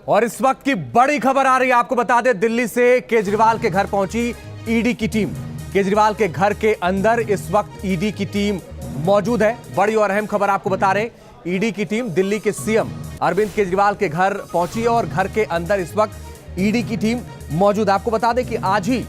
और इस वक्त की बड़ी खबर आ रही है, आपको बता दें, दिल्ली से केजरीवाल के घर पहुंची ईडी की टीम। केजरीवाल के घर के अंदर इस वक्त ईडी की टीम मौजूद है। बड़ी और अहम खबर आपको बता रहे हैं, ईडी की टीम दिल्ली के सीएम अरविंद केजरीवाल के घर पहुंची है और घर के अंदर इस वक्त ईडी की टीम मौजूद है। आपको बता दें कि आज ही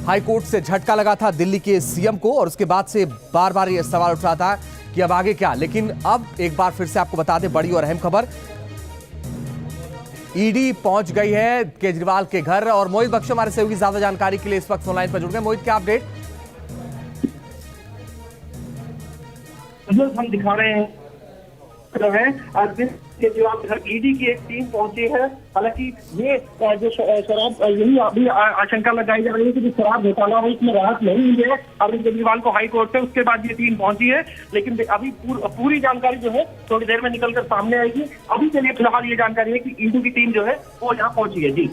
हाईकोर्ट से झटका लगा था दिल्ली के सीएम को और उसके बाद से बार बार यह सवाल उठ रहा था कि अब आगे क्या। लेकिन अब एक बार फिर से आपको बता दें, बड़ी और अहम खबर, ईडी पहुंच गई है केजरीवाल के घर। और मोहित बख्शी हमारे सहयोगी ज्यादा जानकारी के लिए इस वक्त ऑनलाइन पर जुड़ गए। मोहित, क्या अपडेट? हम दिखा रहे हैं अरविंद केजरीवाल घर ईडी की एक टीम पहुंची है। हालांकि ये जो शराब, यही अभी आशंका लगाई जा रही है कि जो शराब घोटाला है इसमें राहत नहीं हुई है अरविंद केजरीवाल को हाई कोर्ट से, उसके बाद ये टीम पहुंची है। लेकिन अभी पूरी जानकारी जो है थोड़ी देर में निकलकर सामने आएगी। अभी के लिए फिलहाल ये जानकारी है कि ईडी की टीम जो है वो यहाँ पहुंची है। जी,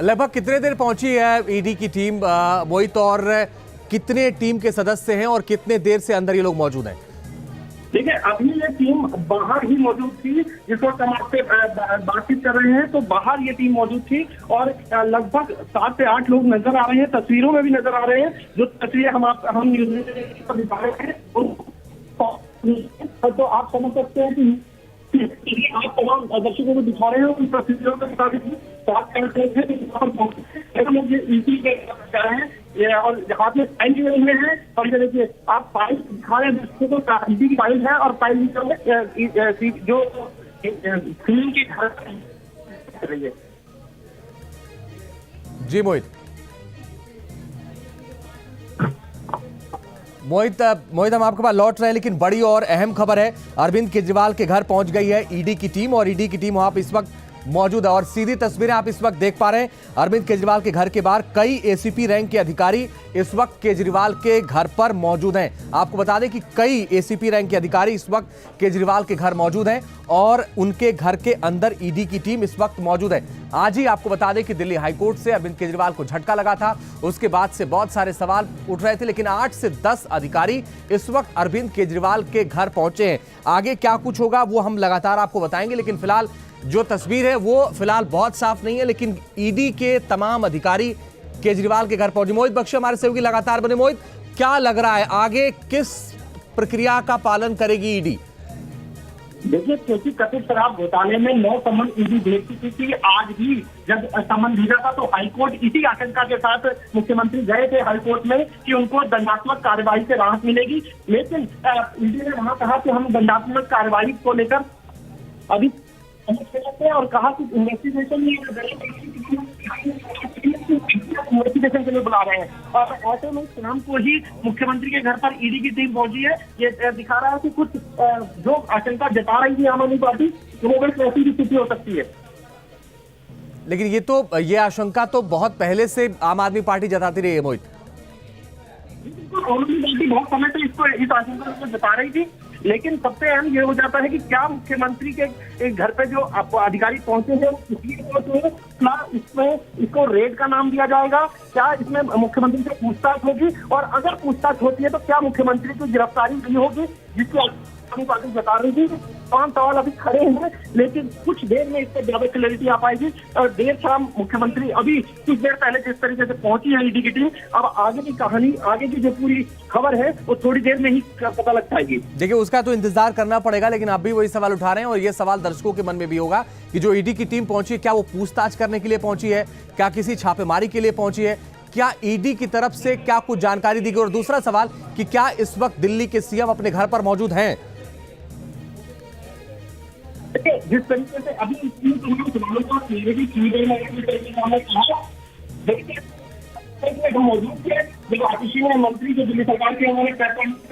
लगभग कितने देर पहुंची है ईडी की टीम मोहित, और कितने टीम के सदस्य हैं और कितने देर से अंदर ये लोग मौजूद हैं? देखिए, अभी ये टीम बाहर ही मौजूद थी। जिस वक्त हम आपसे बातचीत कर रहे हैं तो बाहर ये टीम मौजूद थी और लगभग 7 से 8 लोग नजर आ रहे हैं, तस्वीरों में भी नजर आ रहे हैं। जो तस्वीरें हम न्यूज में दिखा रहे हैं तो आप समझ सकते हैं कि आप तमाम दर्शकों को दिखा रहे हैं उन तस्वीरों के मुताबिक और हाथ में फाइल लिए हुए हैं। और ये देखिए, आप फाइल दिखा रहे हैं दर्शकों को, ईडी की फाइल है और फाइल जो फिल्म की कर रही है। जी मोहित, हम आपके पास लौट रहे हैं, लेकिन बड़ी और अहम खबर है, अरविंद केजरीवाल के घर पहुंच गई है ईडी की टीम और ईडी की टीम वहां पर इस वक्त मौजूद है। और सीधी तस्वीरें आप इस वक्त देख पा रहे हैं, अरविंद केजरीवाल के घर के बाहर कई एसीपी रैंक के अधिकारी इस वक्त केजरीवाल के घर पर मौजूद हैं। आपको बता दें कि कई एसीपी रैंक के अधिकारी इस वक्त केजरीवाल के घर मौजूद हैं और उनके घर के अंदर ईडी की टीम इस वक्त मौजूद है। आज ही आपको बता दें कि दिल्ली हाईकोर्ट से अरविंद केजरीवाल को झटका लगा था, उसके बाद से बहुत सारे सवाल उठ रहे थे, लेकिन 8 से 10 अधिकारी इस वक्त अरविंद केजरीवाल के घर पहुंचे हैं। आगे क्या कुछ होगा वो हम लगातार आपको बताएंगे, लेकिन फिलहाल जो तस्वीर है वो फिलहाल बहुत साफ नहीं है, लेकिन ईडी के तमाम अधिकारी केजरीवाल के घर पहुंचे। मोहित बख्शी हमारे सहयोगी लगातार बने। मोहित, क्या लग रहा है आगे किस प्रक्रिया का पालन करेगी ईडी? देखिए, क्योंकि कथित शराब घोटाले में 9 समन ईडी भेज चुकी थी। आज भी जब समन भेजा था तो हाईकोर्ट इसी आशंका के साथ मुख्यमंत्री गए थे हाईकोर्ट में कि उनको दंडात्मक कार्रवाई से राहत मिलेगी। लेकिन ईडी ने वहां कहा कि हम दंडात्मक कार्रवाई को लेकर अभी और कहा कि इन्वेस्टिगेशन के लिए बुला रहे हैं। और ऐसे में शाम को ही मुख्यमंत्री के घर पर ईडी की टीम पहुंची है। ये दिखा रहा है कि कुछ जो आशंका जता रही थी आम आदमी पार्टी, वो ऐसी भी स्थिति हो सकती है। लेकिन ये आशंका तो बहुत पहले से आम आदमी पार्टी जताती रही है मोहित। आम आदमी पार्टी बहुत समय से इस आशंका को जता रही थी, लेकिन सबसे अहम ये हो जाता है कि क्या मुख्यमंत्री के घर पे जो अधिकारी पहुंचे हैं क्या इसमें इसको रेड का नाम दिया जाएगा, क्या इसमें मुख्यमंत्री से पूछताछ होगी, और अगर पूछताछ होती है तो क्या मुख्यमंत्री की गिरफ्तारी भी होगी, जिसकी पार्टी बता रही थी। तमाम सवाल अभी खड़े हैं, लेकिन कुछ देर में इस पर ज्यादा क्लैरिटी आ पाएगी। और देर शाम मुख्यमंत्री अभी कुछ देर पहले जिस तरीके से पहुंची है ईडी की टीम, अब आगे की कहानी, आगे की जो पूरी खबर है वो थोड़ी देर में ही पता लग पाएगी। देखिए, उसका तो इंतजार करना पड़ेगा, लेकिन आप भी वही सवाल उठा रहे हैं और ये सवाल दर्शकों के मन में भी होगा कि जो ईडी की टीम पहुंची है, क्या वो पूछताछ करने के लिए पहुंची है, क्या किसी छापेमारी के लिए पहुंची है, क्या ईडी की तरफ से क्या कुछ जानकारी दी गई? और दूसरा सवाल कि क्या इस वक्त दिल्ली के सीएम अपने घर पर मौजूद हैं? जिस तरीके से अभी सवालों का मौजूद थे, जब आतिशी मंत्री जो दिल्ली सरकार के उन्होंने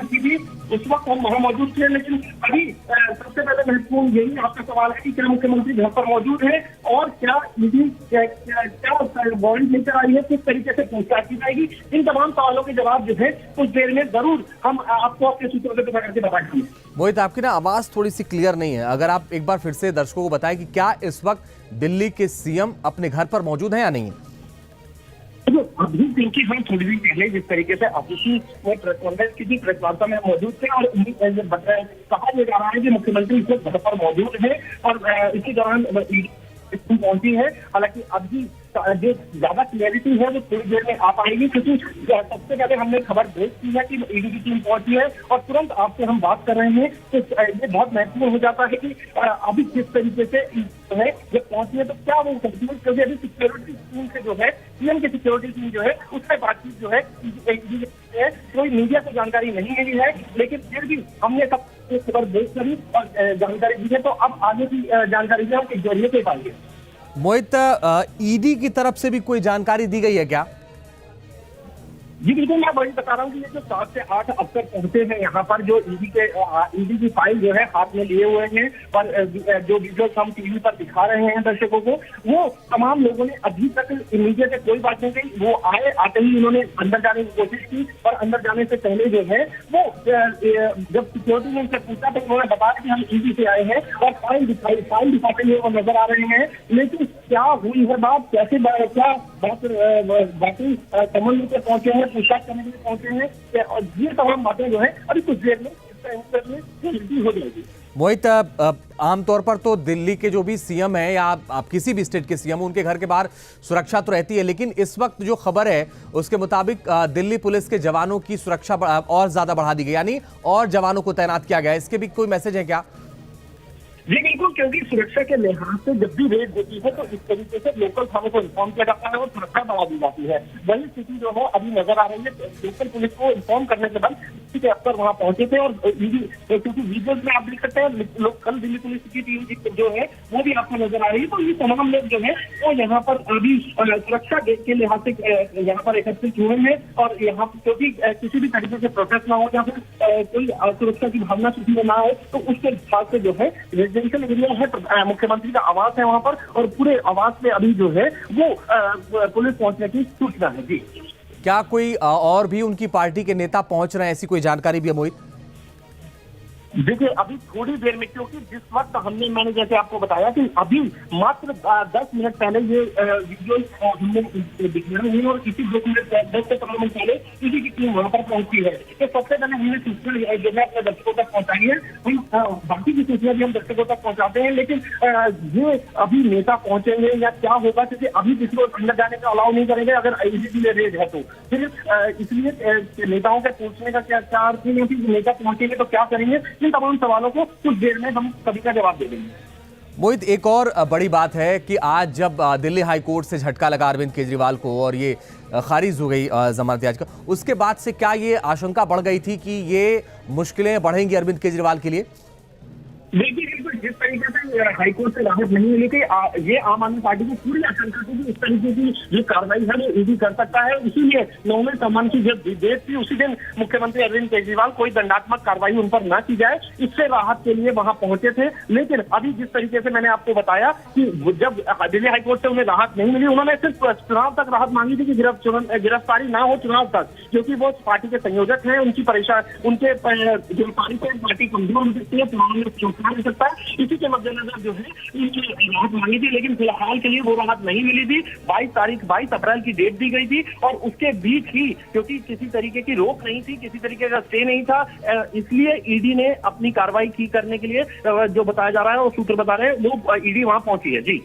की थी उस वक्त हम वहां मौजूद थे। लेकिन अभी सबसे पहले महत्वपूर्ण यही आपका सवाल है कि क्या मुख्यमंत्री घर पर मौजूद है और क्या ईडी क्या वारंट लेकर आई है, किस तरीके से पूछताछ की जाएगी। इन तमाम सवालों के जवाब जो है कुछ देर में जरूर हम आपको अपने सूत्रों से पता करके बताएंगे। मोहित, आपकी ना आवाज थोड़ी सी क्लियर नहीं है, अगर आप एक बार फिर से दर्शकों को बताएं कि क्या इस वक्त दिल्ली के सीएम अपने घर पर मौजूद हैं या नहीं? अभी क्योंकि हम थोड़ी देर पहले जिस तरीके से आतिशी में प्रेस कॉन्फ्रेंस की थी, प्रेस वार्ता में मौजूद थे और कहा यह जा रहा है कि मुख्यमंत्री इस वक्त घर पर मौजूद है और इसी दौरान टीम पहुंची है। हालांकि अभी जो ज्यादा क्लियरिटी है वो थोड़ी देर में आ पाएगी, क्योंकि सबसे पहले हमने खबर भेज दी है कि ईडी की टीम पहुंची है और तुरंत आपसे हम बात कर रहे हैं। तो ये बहुत महत्वपूर्ण हो जाता है कि अभी किस तरीके से जो है जब पहुंची है तो क्या वो करती है, क्योंकि अभी सिक्योरिटी टीम से जो है सीएम की सिक्योरिटी टीम जो है उससे बातचीत जो है कोई मीडिया से जानकारी नहीं मिली है, लेकिन फिर भी हमने सब खबर भेज करी और जानकारी दी है। तो अब आगे की जानकारी जो हम किस जरिए से पाएंगे। मोहित, ईडी की तरफ से भी कोई जानकारी दी गई है क्या? जी बिल्कुल, मैं वही बता रहा हूँ कि ये जो 7 से 8 अफसर पहुंचे हैं यहाँ पर, जो ईडी की फाइल जो है हाथ में लिए हुए हैं और जो विजुअल्स हम टीवी पर दिखा रहे हैं दर्शकों को, वो तमाम लोगों ने अभी तक इमीडिएट कोई बात नहीं कही। वो आते ही उन्होंने अंदर जाने की कोशिश की और अंदर जाने से पहले जो है वो जब सिक्योरिटी ने उनसे पूछा तो उन्होंने बताया कि हम ईडी से आए हैं और फाइल दिखाते हुए वो नजर आ रहे हैं। लेकिन क्या हुई है बात, कैसे क्या बाकी समन्वय से पहुंचे हैं, पूछताछ करने के लिए पहुंचे हैं, और ये तमाम बातें जो है अभी कुछ देर में हो जाएगी। मोहित, आमतौर पर तो दिल्ली के जो भी सीएम है या आप किसी भी स्टेट के सीएम, उनके घर के बाहर सुरक्षा तो रहती है, लेकिन इस वक्त जो खबर है उसके मुताबिक दिल्ली पुलिस के जवानों की सुरक्षा और ज्यादा बढ़ा दी गई, यानी और जवानों को तैनात किया गया है। इसके भी कोई मैसेज है क्या? जी बिल्कुल, क्योंकि सुरक्षा के लिहाज से जब भी रेड होती है तो इस तरीके से लोकल थानों को इन्फॉर्म किया जाता है और सुरक्षा बढ़ा दी जाती है। वही स्थिति जो है अभी नजर आ रही है। लोकल पुलिस को इन्फॉर्म करने के बाद के अफसर वहां पहुंचे थे और क्योंकि विजुअल्स में आप देख सकते हैं कल दिल्ली पुलिस की टीम जो है वो भी आपको नजर आ रही है। तो ये तमाम लोग जो है वो यहाँ पर अभी सुरक्षा के लिहाज से यहाँ पर एकत्रित हुए हैं और यहाँ क्योंकि किसी भी तरीके से प्रोटेस्ट ना हो या फिर कोई सुरक्षा की भावना किसी में ना हो, तो उसके हिसाब से जो है रेजिडेंशियल एरिया है, मुख्यमंत्री का आवास है वहां पर, और पूरे आवास में अभी जो है वो पुलिस पहुंचने की सूचना है। जी, क्या कोई और भी उनकी पार्टी के नेता पहुंच रहे हैं, ऐसी कोई जानकारी भी है मोहित? देखिए अभी थोड़ी देर में, क्योंकि जिस वक्त मैंने जैसे आपको बताया कि अभी मात्र 10 मिनट पहले ये वीडियो हमने दिखाया है और इसी 2 मिनट 10 से 15 मिनट पहले इसी की टीम वहां पर पहुंची है। तो सबसे पहले हमने सूचना जो है अपने दर्शकों तक पहुंचाई है। हम बाकी की सूचना भी हम दर्शकों तक पहुंचाते हैं, लेकिन ये अभी नेता पहुंचेंगे या क्या होगा, क्योंकि अभी किसी को अंदर जाने का अलाउ नहीं करेंगे अगर ईडी में रेड है तो। फिर इसलिए नेताओं के पूछने का क्या अर्थ है, नेता पहुंचेंगे तो क्या करेंगे, इन तमाम सवालों को कुछ देर में हम सभी का जवाब दे देंगे। मोहित, एक और बड़ी बात है कि आज जब दिल्ली हाई कोर्ट से झटका लगा अरविंद केजरीवाल को और ये खारिज हो गई जमानत याचिका, उसके बाद से क्या ये आशंका बढ़ गई थी कि ये मुश्किलें बढ़ेंगी अरविंद केजरीवाल के लिए? देखिए बिल्कुल, जिस तरीके से हाईकोर्ट से राहत नहीं मिली थी, ये आम आदमी पार्टी की पूरी आशंका थी कि इस तरीके की जो कार्रवाई है वो ईडी कर सकता है। इसीलिए नौवें सम्मान की जब डेट थी उसी दिन मुख्यमंत्री अरविंद केजरीवाल कोई दंडात्मक कार्रवाई उन पर न की जाए, इससे राहत के लिए वहां पहुंचे थे। लेकिन अभी जिस तरीके से मैंने आपको बताया कि जब दिल्ली हाईकोर्ट से उन्हें राहत नहीं मिली, उन्होंने सिर्फ चुनाव तक राहत मांगी थी कि गिरफ्तारी ना हो चुनाव तक, क्योंकि वो पार्टी के संयोजक हैं, उनकी उनके जो पार्टी कमजोर हो सकती है, चुनाव में हो सकता है। इसी के मद्देनजर जो है इनकी राहत मांगी थी, लेकिन फिलहाल के लिए वो राहत नहीं मिली थी। 22 अप्रैल की डेट दी गई थी और उसके बीच ही, क्योंकि किसी तरीके की रोक नहीं थी, किसी तरीके का स्टे नहीं था, इसलिए ईडी ने अपनी कार्रवाई करने के लिए जो बताया जा रहा है और सूत्र बता रहे हैं वो ईडी वहां पहुंची है। जी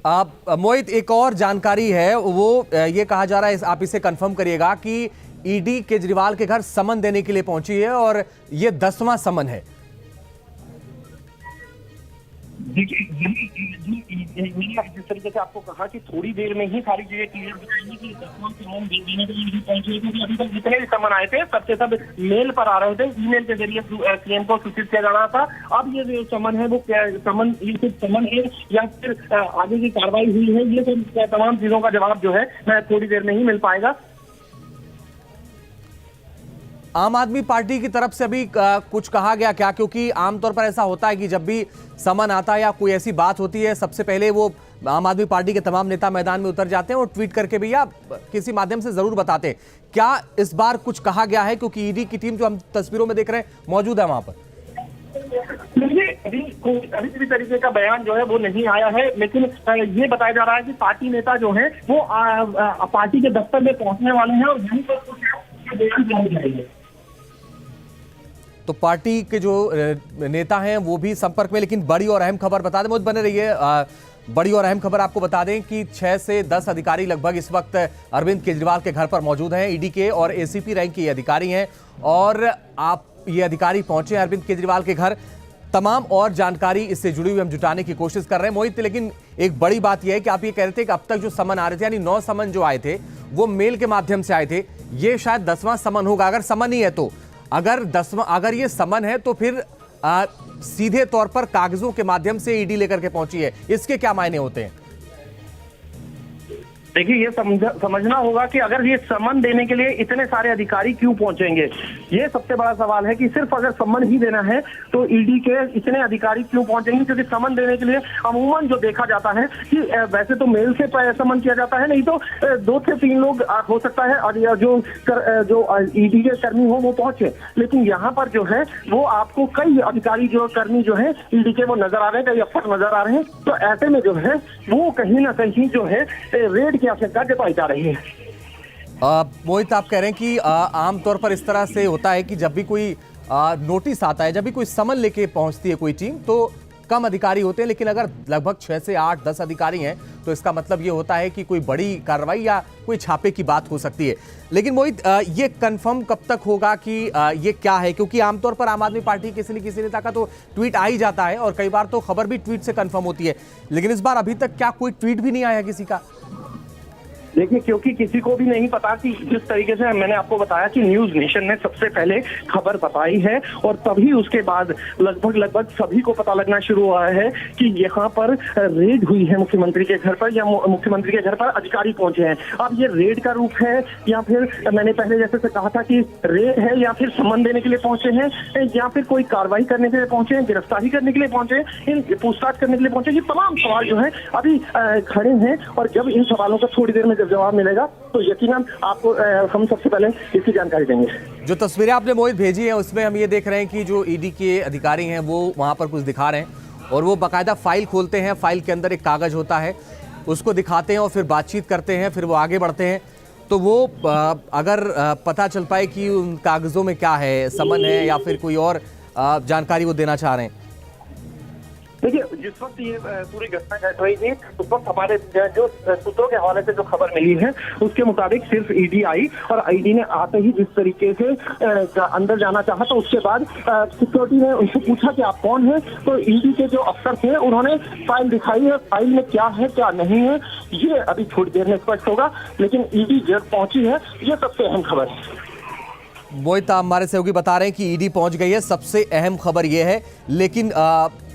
मोहित, एक और जानकारी है, वो ये कहा जा रहा है, आप इसे कंफर्म करिएगा कि ईडी केजरीवाल के घर समन देने के लिए पहुंची है और ये 10वां समन है। देखिए जिस तरीके से आपको कहा कि थोड़ी देर में ही सारी चीजें क्लियर हो जाएंगी कि अभी तक जितने भी समन आए थे सबसे सब मेल पर आ रहे थे, ईमेल के जरिए सीएम को सूचित किया जा रहा था। अब ये जो समन है वो ये सिर्फ समन है या फिर आगे की कार्रवाई हुई है, ये सब तमाम चीजों का जवाब जो है थोड़ी देर में ही मिल पाएगा। आम आदमी पार्टी की तरफ से अभी कुछ कहा गया क्या? क्योंकि आमतौर पर ऐसा होता है कि जब भी समन आता है या कोई ऐसी बात होती है, सबसे पहले वो आम आदमी पार्टी के तमाम नेता मैदान में उतर जाते हैं और ट्वीट करके भी या किसी माध्यम से जरूर बताते हैं। क्या इस बार कुछ कहा गया है? क्योंकि ईडी की टीम जो हम तस्वीरों में देख रहे हैं मौजूद है वहां पर। अभी किसी तरीके का बयान जो है वो नहीं आया है, लेकिन ये बताया जा रहा है कि पार्टी नेता जो है वो पार्टी के दफ्तर में पहुंचने वाले हैं और यहीं पर कुछ बयान जारी करेंगे। तो पार्टी के जो नेता हैं वो भी संपर्क में, लेकिन बड़ी और अहम खबर बता दें, मुझे बने रहिए बड़ी और अहम खबर आपको बता दें कि 6 से 10 अधिकारी लगभग इस वक्त अरविंद केजरीवाल के घर पर मौजूद हैं। ईडी के और एसीपी रैंक के ये अधिकारी हैं और ये अधिकारी पहुंचे हैं अरविंद केजरीवाल के घर। तमाम और जानकारी इससे जुड़ी हुई हम जुटाने की कोशिश कर रहे हैं मोहित, लेकिन एक बड़ी बात यह है कि आप ये कह रहे थे कि अब तक जो समन आ रहे थे, यानी 9 समन जो आए थे वो मेल के माध्यम से आए थे। ये शायद 10वां समन होगा। अगर समन ही है तो अगर ये समन है तो फिर सीधे तौर पर कागजों के माध्यम से ईडी लेकर के पहुंची है, इसके क्या मायने होते हैं? देखिए, ये समझना होगा कि अगर ये सम्मन देने के लिए इतने सारे अधिकारी क्यों पहुंचेंगे, ये सबसे बड़ा सवाल है कि सिर्फ अगर सम्मन ही देना है तो ईडी के इतने अधिकारी क्यों पहुंचेंगे। क्योंकि सम्मन देने के लिए अमूमन जो देखा जाता है कि वैसे तो मेल से सम्मन किया जाता है, नहीं तो 2 से 3 लोग हो सकता है और जो ईडी के कर्मी हो वो पहुंचे। लेकिन यहाँ पर जो है वो आपको कई अधिकारी जो कर्मी जो है ईडी के वो नजर आ रहे हैं, कई अफसर नजर आ रहे हैं। तो ऐसे में जो है वो कहीं ना कहीं जो है रेड की आवश्यकता जताई जा रही है। मोहित, आप कह रहे हैं कि आमतौर पर इस तरह से होता है कि जब भी कोई नोटिस आता है, जब भी कोई समन लेके पहुंचती है कोई टीम, तो कम अधिकारी होते हैं, लेकिन अगर लगभग 6 से 8-10 अधिकारी हैं तो इसका मतलब ये होता है कि कोई बड़ी कार्रवाई या कोई छापे की बात हो सकती है। लेकिन मोहित, ये कंफर्म कब तक होगा कि ये क्या है? क्योंकि आमतौर पर आम आदमी पार्टी किसी नेता का तो ट्वीट आ ही जाता है और कई बार तो खबर भी ट्वीट से कंफर्म होती है, लेकिन इस बार अभी तक क्या कोई ट्वीट भी नहीं आया किसी का? देखिए, क्योंकि किसी को भी नहीं पता कि जिस तरीके से मैंने आपको बताया कि न्यूज नेशन ने सबसे पहले खबर बताई है और तभी उसके बाद लगभग सभी को पता लगना शुरू हुआ है कि यहाँ पर रेड हुई है मुख्यमंत्री के घर पर, या मुख्यमंत्री के घर पर अधिकारी पहुंचे हैं। अब ये रेड का रूप है या फिर मैंने पहले जैसे से कहा था कि रेड है, या फिर सम्मन देने के लिए पहुंचे हैं, या फिर कोई कार्रवाई करने के लिए पहुंचे हैं, गिरफ्तारी करने के लिए पहुंचे हैं, पूछताछ करने के लिए पहुंचे। ये तमाम सवाल जो है अभी खड़े हैं और जब इन सवालों का थोड़ी देर में जब जवाब मिलेगा तो यकीनन आपको हम सबसे पहले इसकी जानकारी देंगे। जो तस्वीरें आपने मोहित भेजी हैं उसमें हम ये देख रहे हैं कि जो ईडी के अधिकारी हैं वो वहां पर कुछ दिखा रहे हैं और वो बाकायदा फाइल खोलते हैं। फाइल के अंदर एक कागज होता है, उसको दिखाते हैं और फिर बातचीत करते हैं, फिर वो आगे बढ़ते हैं। तो वो अगर पता चल पाए कि उन कागजों में क्या है, समन है या फिर कोई और जानकारी वो देना चाह रहे हैं। देखिए, जिस वक्त ये पूरी घटना घट रही थी उस वक्त हमारे जो सूत्रों के हवाले से जो खबर मिली है उसके मुताबिक सिर्फ ईडी आई और ईडी ने आते ही जिस तरीके से अंदर जाना चाहा तो उसके बाद सिक्योरिटी ने उनसे पूछा कि आप कौन हैं। तो ईडी के जो अफसर थे उन्होंने फाइल दिखाई है, फाइल में क्या है क्या नहीं है ये अभी थोड़ी देर में स्पष्ट होगा, लेकिन ईडी जब पहुंची है ये सबसे अहम खबर है। मोहित, हमारे सहयोगी बता रहे हैं कि ईडी पहुंच गई है, सबसे अहम खबर यह है। लेकिन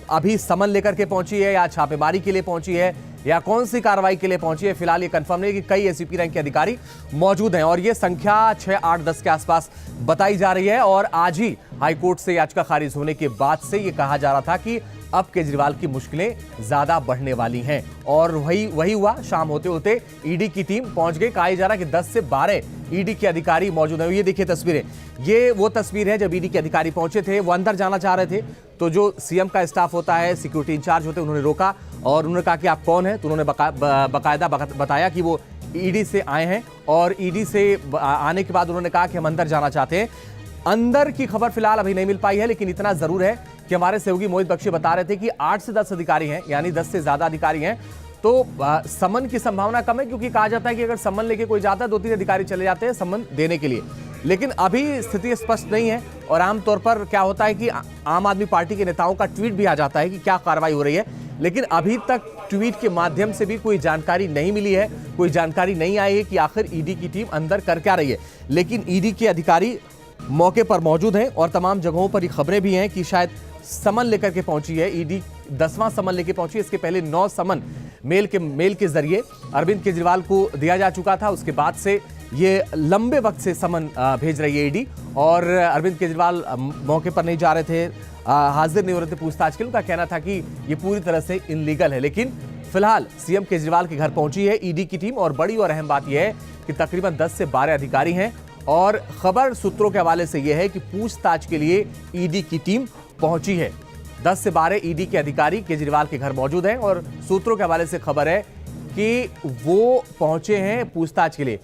अभी समन लेकर के पहुंची है या छापेमारी के लिए पहुंची है या कौन सी कार्रवाई के लिए पहुंची है, फिलहाल ये कंफर्म नहीं है कि कई एसीपी रैंक के अधिकारी मौजूद हैं और ये संख्या 6, 8, 10 के आसपास बताई जा रही है। और आज ही हाईकोर्ट से याचिका खारिज होने के बाद से ये कहा जा रहा था कि अब केजरीवाल की मुश्किलें ज्यादा बढ़ने वाली हैं और वही हुआ। शाम होते होते ईडी की टीम पहुंच गई। कहा जा रहा है कि 10 से 12 ईडी के अधिकारी मौजूद हैं। ये देखिए तस्वीरें, ये वो तस्वीर है जब ईडी के अधिकारी पहुंचे थे। वो अंदर जाना चाह रहे थे तो जो सीएम का स्टाफ होता है, सिक्योरिटी इंचार्ज होते हैं, उन्होंने रोका और उन्होंने कहा कि आप कौन हैं। तो उन्होंने बाकायदा बताया कि वो ईडी से आए हैं और ईडी से आने के बाद उन्होंने कहा कि हम अंदर जाना चाहते हैं। अंदर की खबर फिलहाल अभी नहीं मिल पाई है, लेकिन इतना जरूर है कि हमारे सहयोगी मोहित बख्शी बता रहे थे कि 8 से 10 अधिकारी हैं, यानी 10 से ज्यादा अधिकारी हैं। तो समन की संभावना कम है, क्योंकि कहा जाता है कि अगर समन लेके कोई जाता है 2-3 अधिकारी चले जाते हैं समन देने के लिए। लेकिन अभी स्थिति स्पष्ट नहीं है और आमतौर पर क्या होता है कि आम आदमी पार्टी के नेताओं का ट्वीट भी आ जाता है कि क्या कार्रवाई हो रही है, लेकिन अभी तक ट्वीट के माध्यम से भी कोई जानकारी नहीं मिली है, कोई जानकारी नहीं आई है कि आखिर ईडी की टीम अंदर कर क्या रही है। लेकिन ईडी के अधिकारी मौके पर मौजूद हैं और तमाम जगहों पर ये खबरें भी हैं कि शायद समन लेकर के पहुंची है ईडी, 10वां समन लेके पहुंची है। इसके पहले 9 समन मेल के जरिए अरविंद केजरीवाल को दिया जा चुका था। उसके बाद से ये लंबे वक्त से समन भेज रही है ईडी और अरविंद केजरीवाल मौके पर नहीं जा रहे थे, हाजिर नहीं हो रहे थे पूछताछ के लिए। उनका कहना था कि ये पूरी तरह से इनलीगल है। लेकिन फिलहाल सीएम केजरीवाल के घर पहुंची है ईडी की टीम और बड़ी और अहम बात यह है कि तकरीबन 10 से 12 अधिकारी हैं और खबर सूत्रों के हवाले से यह है कि पूछताछ के लिए ईडी की टीम पहुंची है। 10 से 12 ईडी के अधिकारी केजरीवाल के घर मौजूद हैं और सूत्रों के हवाले से खबर है कि वो पहुंचे हैं पूछताछ के लिए।